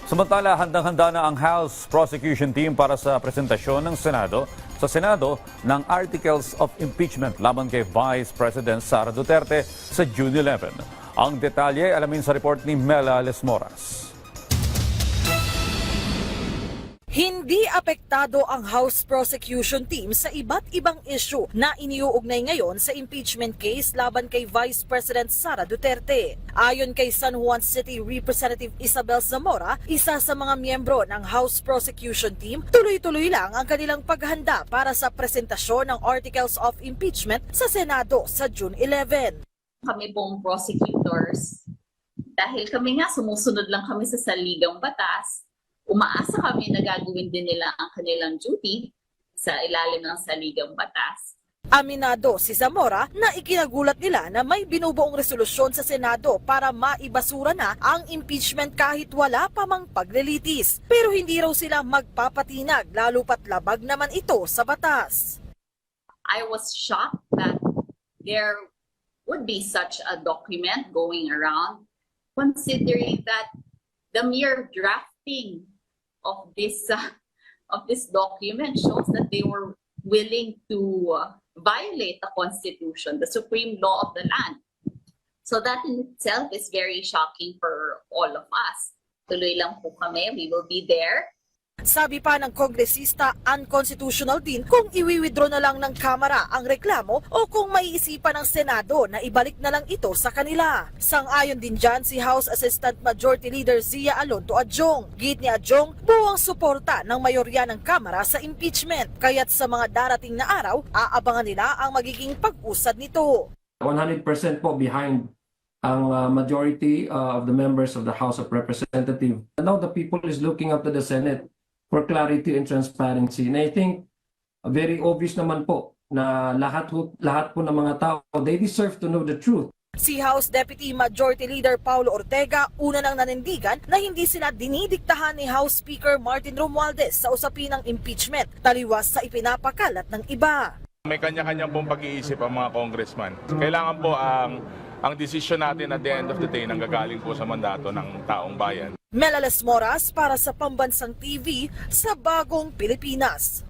Samantala, handang-handa na ang House Prosecution Team para sa presentasyon ng Senado ng Articles of Impeachment laban kay Vice President Sara Duterte sa June 11. Ang detalye alamin sa report ni Mela Lesmoras. Hindi apektado ang House Prosecution Team sa iba't ibang issue na iniuugnay ngayon sa impeachment case laban kay Vice President Sara Duterte. Ayon kay San Juan City Representative Isabel Zamora, isa sa mga miyembro ng House Prosecution Team, tuloy-tuloy lang ang kanilang paghanda para sa presentasyon ng Articles of Impeachment sa Senado sa June 11. Kami pong prosecutors, dahil kami nga sumusunod lang kami sa saligang batas, umaasa kami na gagawin din nila ang kanilang duty sa ilalim ng saligang batas. Aminado si Zamora na ikinagulat nila na may binubuong resolusyon sa Senado para maibasura na ang impeachment kahit wala pa mang paglilitis. Pero hindi raw sila magpapatinag lalo pat labag naman ito sa batas. I was shocked that there would be such a document going around, considering that the mere drafting of this document shows that they were willing to violate the Constitution, the supreme law of the land. So that in itself is very shocking for all of us. Tuloy lang po kami, we will be there. Sabi pa ng kongresista, unconstitutional din kung iwi-withdraw na lang ng Kamara ang reklamo o kung maiisipan ng Senado na ibalik na lang ito sa kanila. Sang-ayon din dyan si House Assistant Majority Leader Zia Alonto Adjong. Git ni Adjong, buwang suporta ng mayorya ng Kamara sa impeachment. Kaya't sa mga darating na araw, aabangan nila ang magiging pag-usad nito. 100% po behind ang majority of the members of the House of Representatives. Now the people is looking up to the Senate for clarity and transparency. And I think very obvious naman po na lahat po ng mga tao, they deserve to know the truth. Si House Deputy Majority Leader Paulo Ortega una nang nanindigan na hindi sila dinidiktahan ni House Speaker Martin Romualdez sa usapin ng impeachment, taliwas sa ipinapakalat ng iba. May kanya-kanyang pong pag-iisip ang mga congressman. Kailangan po ang desisyon natin at the end of the day nanggagaling po sa mandato ng taong bayan. Mela Lesmoras para sa Pambansang TV sa Bagong Pilipinas.